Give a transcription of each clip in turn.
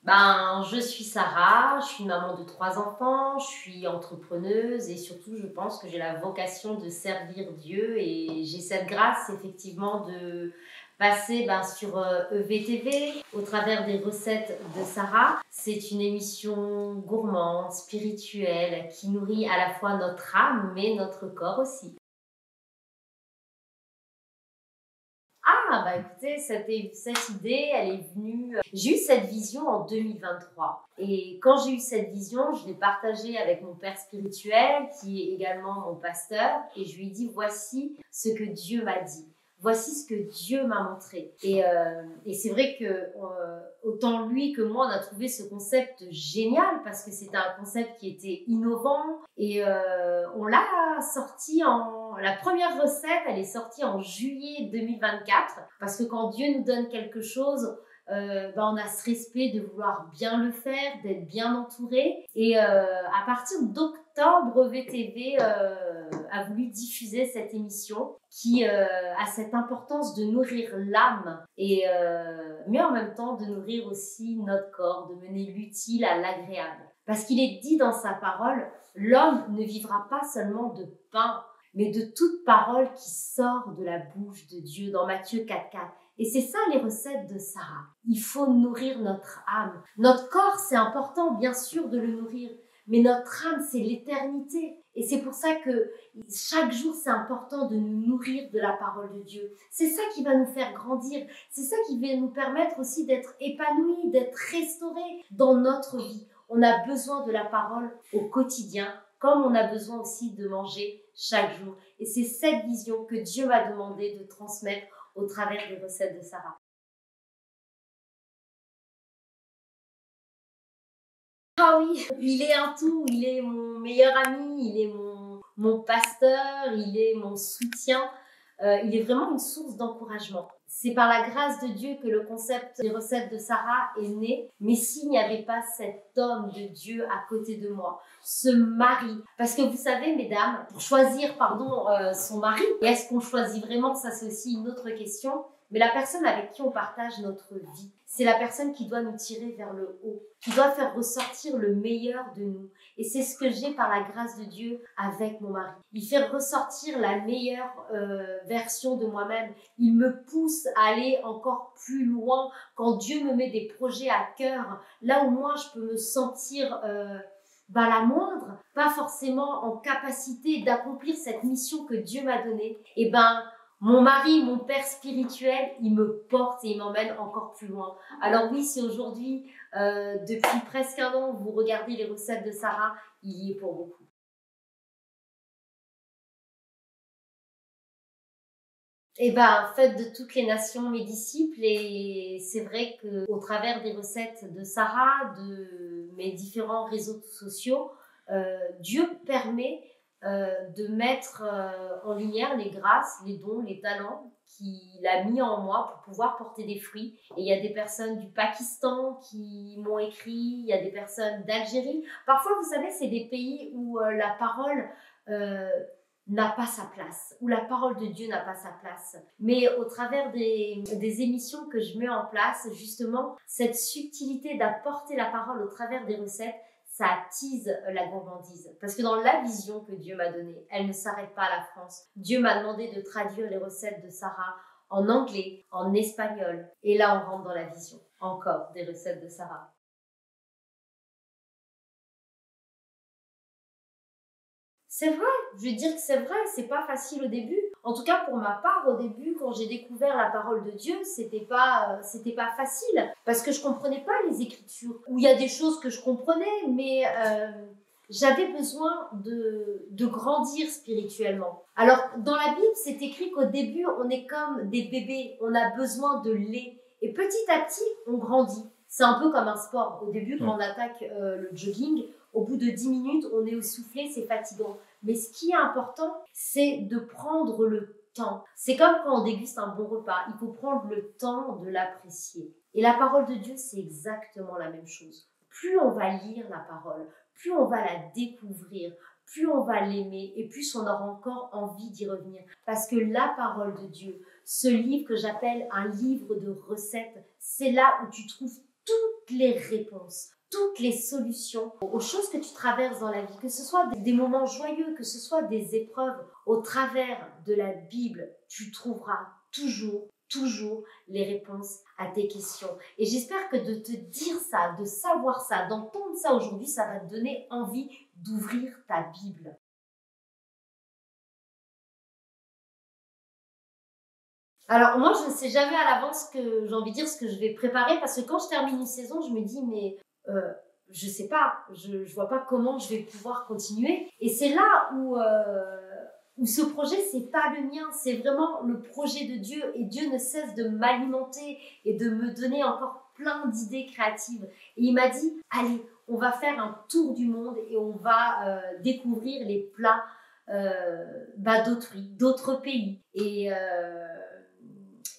Je suis Sarah, je suis maman de 3 enfants, je suis entrepreneuse et surtout je pense que j'ai la vocation de servir Dieu et j'ai cette grâce effectivement de passer sur EVTV au travers des recettes de Sarah. C'est une émission gourmande, spirituelle, qui nourrit à la fois notre âme mais notre corps aussi. Écoutez, cette idée, elle est venue. J'ai eu cette vision en 2023. Et quand j'ai eu cette vision, je l'ai partagée avec mon père spirituel, qui est également mon pasteur, et je lui ai dit voici ce que Dieu m'a dit. Voici ce que Dieu m'a montré. Et c'est vrai que autant lui que moi, on a trouvé ce concept génial parce que c'était un concept qui était innovant. Et on l'a sorti la première recette, elle est sortie en juillet 2024 parce que quand Dieu nous donne quelque chose, on a ce respect de vouloir bien le faire, d'être bien entouré. Et à partir d'octobre, VTV a voulu diffuser cette émission qui a cette importance de nourrir l'âme mais en même temps de nourrir aussi notre corps, de mener l'utile à l'agréable. Parce qu'il est dit dans sa parole, l'homme ne vivra pas seulement de pain, mais de toute parole qui sort de la bouche de Dieu, dans Matthieu 4,4. Et c'est ça les recettes de Sarah. Il faut nourrir notre âme. Notre corps, c'est important, bien sûr, de le nourrir. Mais notre âme, c'est l'éternité. Et c'est pour ça que chaque jour, c'est important de nous nourrir de la parole de Dieu. C'est ça qui va nous faire grandir. C'est ça qui va nous permettre aussi d'être épanouis, d'être restaurés dans notre vie. On a besoin de la parole au quotidien, comme on a besoin aussi de manger chaque jour. Et c'est cette vision que Dieu m'a demandé de transmettre au travers des recettes de Sarah. Ah oui, il est un tout, il est mon meilleur ami, il est mon pasteur, il est mon soutien, il est vraiment une source d'encouragement. C'est par la grâce de Dieu que le concept des recettes de Sarah est né, mais s'il n'y avait pas cet homme de Dieu à côté de moi, ce mari, parce que vous savez mesdames, pour choisir son mari, et est-ce qu'on choisit vraiment, ça c'est aussi une autre question, mais la personne avec qui on partage notre vie, c'est la personne qui doit nous tirer vers le haut, qui doit faire ressortir le meilleur de nous. Et c'est ce que j'ai par la grâce de Dieu avec mon mari. Il fait ressortir la meilleure version de moi-même. Il me pousse à aller encore plus loin quand Dieu me met des projets à cœur. Là où moi, je peux me sentir la moindre, pas forcément en capacité d'accomplir cette mission que Dieu m'a donnée. Mon mari, mon père spirituel, il me porte et il m'emmène encore plus loin. Alors oui, si aujourd'hui, depuis presque un an, vous regardez les recettes de Sarah, il y est pour beaucoup. Faites de toutes les nations mes disciples et c'est vrai que au travers des recettes de Sarah, de mes différents réseaux sociaux, Dieu permet de mettre en lumière les grâces, les dons, les talents qu'il a mis en moi pour pouvoir porter des fruits. Et il y a des personnes du Pakistan qui m'ont écrit, il y a des personnes d'Algérie. Parfois, vous savez, c'est des pays où la parole n'a pas sa place, où la parole de Dieu n'a pas sa place. Mais au travers des émissions que je mets en place, justement, cette subtilité d'apporter la parole au travers des recettes, ça attise la gourmandise. Parce que dans la vision que Dieu m'a donnée, elle ne s'arrête pas à la France. Dieu m'a demandé de traduire les recettes de Sarah en anglais, en espagnol. Et là, on rentre dans la vision, encore, des recettes de Sarah. C'est vrai, je vais dire que c'est vrai, c'est pas facile au début. En tout cas, pour ma part, au début, quand j'ai découvert la parole de Dieu, c'était pas facile parce que je comprenais pas les Écritures. Où il y a des choses que je comprenais, mais j'avais besoin de grandir spirituellement. Alors, dans la Bible, c'est écrit qu'au début, on est comme des bébés, on a besoin de lait. Et petit à petit, on grandit. C'est un peu comme un sport. Au début, quand on attaque le jogging, au bout de 10 minutes, on est essoufflé, c'est fatigant. Mais ce qui est important, c'est de prendre le temps. C'est comme quand on déguste un bon repas. Il faut prendre le temps de l'apprécier. Et la parole de Dieu, c'est exactement la même chose. Plus on va lire la parole, plus on va la découvrir, plus on va l'aimer et plus on aura encore envie d'y revenir. Parce que la parole de Dieu, ce livre que j'appelle un livre de recettes, c'est là où tu trouves toutes les réponses, toutes les solutions aux choses que tu traverses dans la vie, que ce soit des moments joyeux, que ce soit des épreuves. Au travers de la Bible, tu trouveras toujours les réponses à tes questions. Et j'espère que de te dire ça, de savoir ça, d'entendre ça aujourd'hui, ça va te donner envie d'ouvrir ta Bible. Alors moi, je ne sais jamais à l'avance que j'ai envie de dire ce que je vais préparer parce que quand je termine une saison, je me dis mais je sais pas, je vois pas comment je vais pouvoir continuer. Et c'est là où ce projet, c'est pas le mien, c'est vraiment le projet de Dieu. Et Dieu ne cesse de m'alimenter et de me donner encore plein d'idées créatives. Et il m'a dit, allez, on va faire un tour du monde et on va découvrir les plats d'autrui, d'autres pays.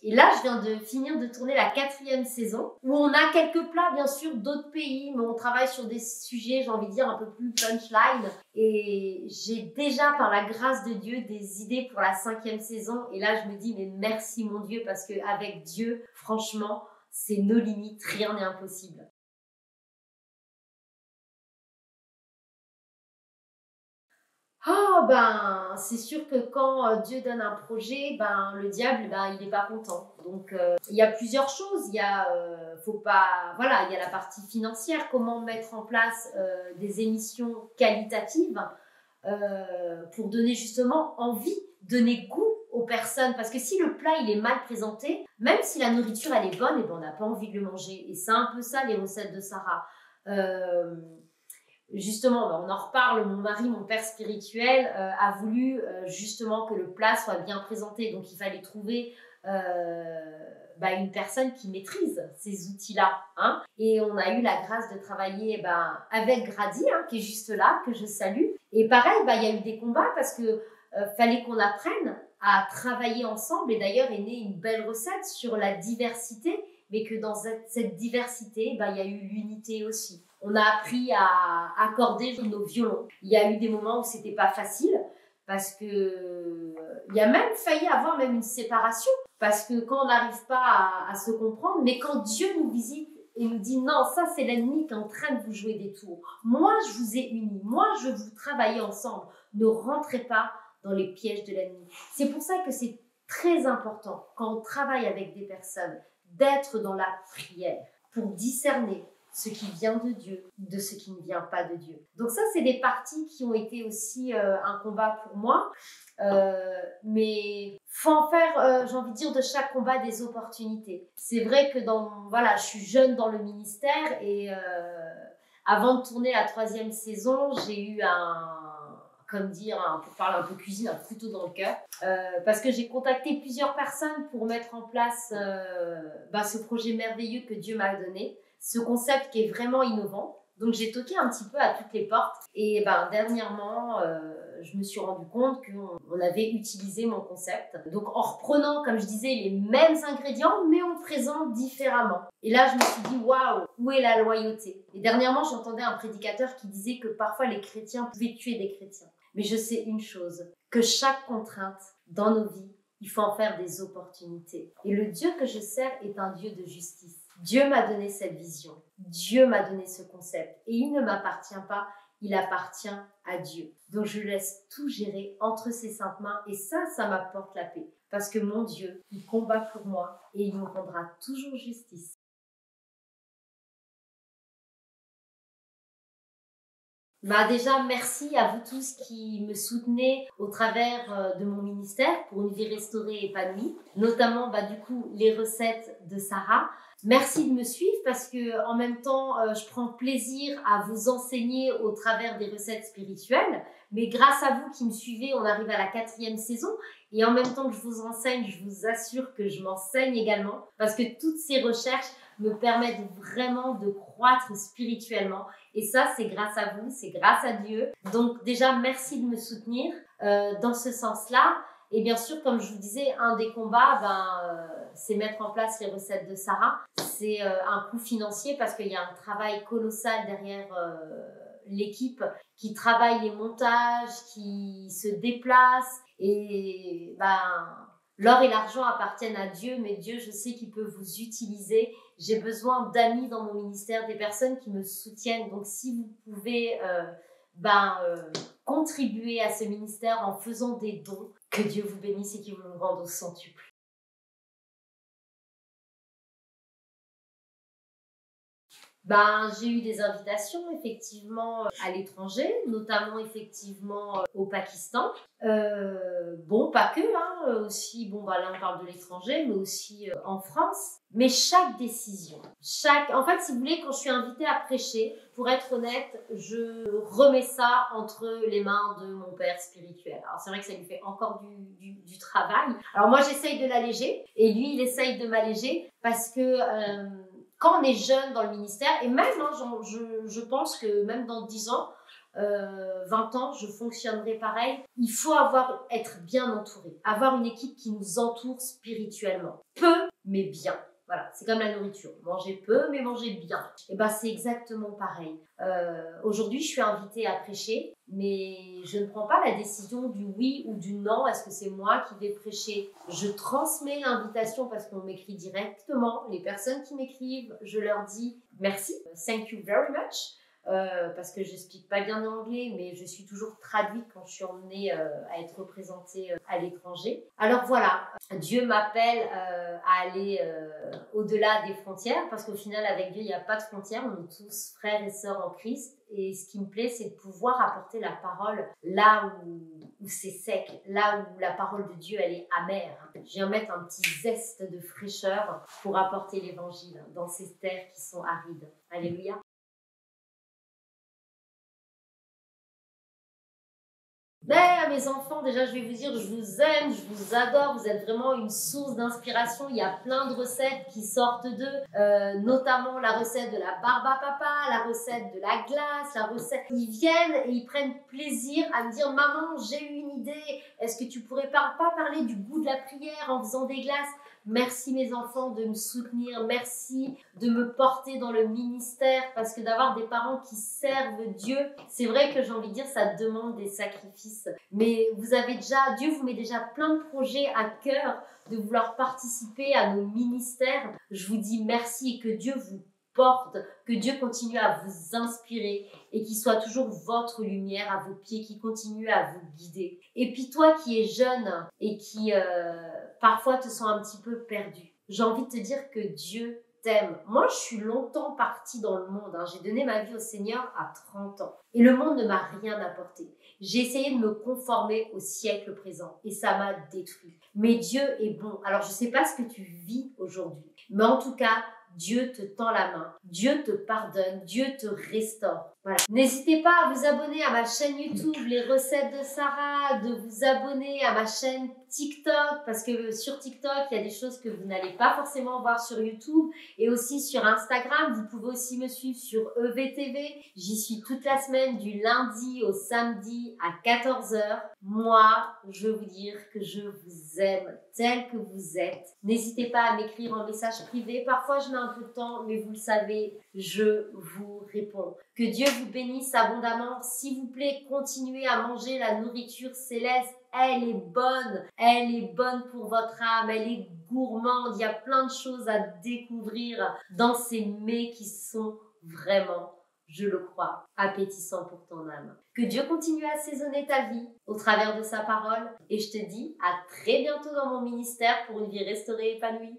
Et là, je viens de finir de tourner la 4e saison, où on a quelques plats, bien sûr, d'autres pays, mais on travaille sur des sujets, j'ai envie de dire, un peu plus punchline. Et j'ai déjà, par la grâce de Dieu, des idées pour la 5e saison. Et là, je me dis, mais merci mon Dieu, parce qu'avec Dieu, franchement, c'est nos limites, rien n'est impossible. C'est sûr que quand Dieu donne un projet, le diable, il n'est pas content. Donc, il y a plusieurs choses. Il y a, il y a la partie financière, comment mettre en place des émissions qualitatives pour donner justement envie, donner goût aux personnes. Parce que si le plat, il est mal présenté, même si la nourriture, elle est bonne, on n'a pas envie de le manger. Et c'est un peu ça, les recettes de Sarah. Justement, on en reparle, mon mari, mon père spirituel, a voulu justement que le plat soit bien présenté. Donc, il fallait trouver une personne qui maîtrise ces outils-là. Hein. Et on a eu la grâce de travailler avec Grady, qui est juste là, que je salue. Et pareil, il y a eu des combats parce que fallait qu'on apprenne à travailler ensemble. Et d'ailleurs, est née une belle recette sur la diversité, mais que dans cette diversité, il y a eu l'unité aussi. On a appris à accorder nos violons. Il y a eu des moments où c'était pas facile parce que il y a même failli avoir même une séparation parce que quand on n'arrive pas à se comprendre, mais quand Dieu nous visite et nous dit non, ça c'est l'ennemi qui est en train de vous jouer des tours. Moi, je vous ai unis. Moi, je veux vous travailler ensemble. Ne rentrez pas dans les pièges de l'ennemi. C'est pour ça que c'est très important quand on travaille avec des personnes d'être dans la prière pour discerner ce qui vient de Dieu, de ce qui ne vient pas de Dieu. Donc ça, c'est des parties qui ont été aussi un combat pour moi. Mais faut en faire, j'ai envie de dire, de chaque combat des opportunités. C'est vrai que je suis jeune dans le ministère et avant de tourner la 3e saison, j'ai eu pour parler un peu cuisine, un couteau dans le cœur. Parce que j'ai contacté plusieurs personnes pour mettre en place ce projet merveilleux que Dieu m'a donné. Ce concept qui est vraiment innovant. Donc, j'ai toqué un petit peu à toutes les portes. Et dernièrement, je me suis rendu compte qu'on avait utilisé mon concept. Donc, en reprenant, comme je disais, les mêmes ingrédients, mais en présente différemment. Et là, je me suis dit, waouh, où est la loyauté? Et dernièrement, j'entendais un prédicateur qui disait que parfois les chrétiens pouvaient tuer des chrétiens. Mais je sais une chose, que chaque contrainte dans nos vies, il faut en faire des opportunités. Et le Dieu que je sers est un Dieu de justice. Dieu m'a donné cette vision. Dieu m'a donné ce concept. Et il ne m'appartient pas, il appartient à Dieu. Donc je laisse tout gérer entre ses saintes mains et ça m'apporte la paix. Parce que mon Dieu, il combat pour moi et il me rendra toujours justice. Déjà, merci à vous tous qui me soutenez au travers de mon ministère pour une vie restaurée et épanouie, notamment les recettes de Sarah. Merci de me suivre parce que en même temps, je prends plaisir à vous enseigner au travers des recettes spirituelles. Mais grâce à vous qui me suivez, on arrive à la 4e saison. Et en même temps que je vous enseigne, je vous assure que je m'enseigne également parce que toutes ces recherches me permettent vraiment de croître spirituellement. Et ça, c'est grâce à vous, c'est grâce à Dieu. Donc déjà, merci de me soutenir dans ce sens-là. Et bien sûr, comme je vous disais, un des combats, c'est mettre en place les recettes de Sarah. C'est un coût financier parce qu'il y a un travail colossal derrière l'équipe qui travaille les montages, qui se déplace. Et L'or et l'argent appartiennent à Dieu, mais Dieu, je sais qu'il peut vous utiliser. J'ai besoin d'amis dans mon ministère, des personnes qui me soutiennent. Donc, si vous pouvez contribuer à ce ministère en faisant des dons, que Dieu vous bénisse et qu'il vous le rende au centuple. J'ai eu des invitations effectivement à l'étranger, notamment effectivement au Pakistan. Pas que, aussi, là on parle de l'étranger, mais aussi en France. Mais chaque décision, en fait, si vous voulez, quand je suis invitée à prêcher, pour être honnête, je remets ça entre les mains de mon père spirituel. Alors c'est vrai que ça lui fait encore du travail. Alors moi j'essaye de l'alléger et lui il essaye de m'alléger parce que quand on est jeune dans le ministère, et même, je pense que même dans 10 ans, 20 ans, je fonctionnerai pareil. Il faut être bien entouré, avoir une équipe qui nous entoure spirituellement. Peu, mais bien. Voilà, c'est comme la nourriture. Manger peu, mais manger bien. Et c'est exactement pareil. Aujourd'hui, je suis invitée à prêcher, mais je ne prends pas la décision du oui ou du non. Est-ce que c'est moi qui vais prêcher? Je transmets l'invitation parce qu'on m'écrit directement. Les personnes qui m'écrivent, je leur dis merci, thank you very much. Parce que je n'explique pas bien l'anglais, mais je suis toujours traduite quand je suis emmenée à être représentée à l'étranger. Alors voilà, Dieu m'appelle à aller au-delà des frontières, parce qu'au final, avec Dieu, il n'y a pas de frontières, on est tous frères et sœurs en Christ. Et ce qui me plaît, c'est de pouvoir apporter la parole là où c'est sec, là où la parole de Dieu, elle est amère. Je viens mettre un petit zeste de fraîcheur pour apporter l'évangile dans ces terres qui sont arides. Alléluia. Mes enfants, déjà, je vais vous dire, je vous aime, je vous adore. Vous êtes vraiment une source d'inspiration. Il y a plein de recettes qui sortent d'eux, notamment la recette de la barbe à papa, la recette de la glace, la recette. Ils viennent et ils prennent plaisir à me dire, maman, j'ai eu une idée. Est-ce que tu pourrais pas parler du goût de la prière en faisant des glaces? Merci mes enfants de me soutenir, merci de me porter dans le ministère, parce que d'avoir des parents qui servent Dieu, c'est vrai que j'ai envie de dire, ça demande des sacrifices. Mais Dieu vous met déjà plein de projets à cœur de vouloir participer à nos ministères. Je vous dis merci et que Dieu vous porte, que Dieu continue à vous inspirer et qu'il soit toujours votre lumière à vos pieds, qui continue à vous guider. Et puis toi qui es jeune et qui parfois te sens un petit peu perdu, j'ai envie de te dire que Dieu t'aime. Moi, je suis longtemps partie dans le monde. J'ai donné ma vie au Seigneur à 30 ans. Et le monde ne m'a rien apporté. J'ai essayé de me conformer au siècle présent. Et ça m'a détruit. Mais Dieu est bon. Alors, je ne sais pas ce que tu vis aujourd'hui. Mais en tout cas, Dieu te tend la main. Dieu te pardonne. Dieu te restaure. Voilà. N'hésitez pas à vous abonner à ma chaîne YouTube, Les Recettes de Sarah, de vous abonner à ma chaîne TikTok, parce que sur TikTok, il y a des choses que vous n'allez pas forcément voir sur YouTube, et aussi sur Instagram. Vous pouvez aussi me suivre sur EVTV. J'y suis toute la semaine, du lundi au samedi à 14h. Moi, je veux vous dire que je vous aime tel que vous êtes. N'hésitez pas à m'écrire en message privé. Parfois, je mets un peu de temps, mais vous le savez, je vous réponds. Que Dieu vous bénisse abondamment. S'il vous plaît, continuez à manger la nourriture céleste. Elle est bonne pour votre âme, elle est gourmande. Il y a plein de choses à découvrir dans ces mets qui sont vraiment, je le crois, appétissants pour ton âme. Que Dieu continue à assaisonner ta vie au travers de sa parole. Et je te dis à très bientôt dans mon ministère pour une vie restaurée et épanouie.